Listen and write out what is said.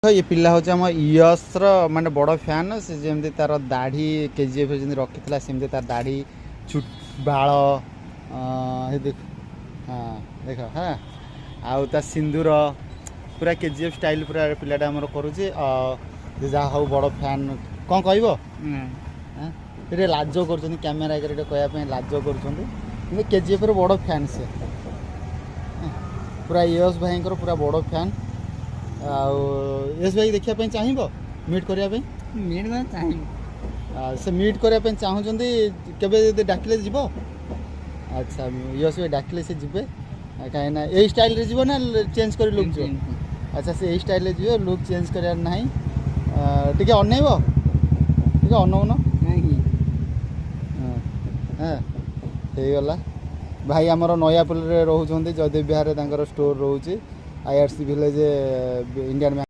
ये पिला हूँ आम यश माने बड़ फैन से जमी तार दाढ़ी केजीएफ जमी रखी सेमती तार दाढ़ी बाल देख हाँ देख हाँ आउ सिंदूर पूरा केजीएफ स्टाइल पूरा पिलाटा आमर करुचे जहाँ हूँ बड़ फैन कौन कह लाज कर कैमेरा आगे कहवाई लाज कर केजीएफ बड़ फैन से पूरा यश भाई पूरा बड़ फैन यश भाई देखा चाहब मीट करने से मीट करने चाहते के डाकिले जीव अच्छा यश भाई डाकिले से जीवे कहीं यही स्टाइल जीव ना चेंज कर लुक जी अच्छा से यही स्टाइल जीव लुक चेंज करार ना टे अनैब टे अनौन हाँ गला भाई आमर नयापल रोच जयदेव विहार स्टोर रोचे आईआरसी विलेज इंडियन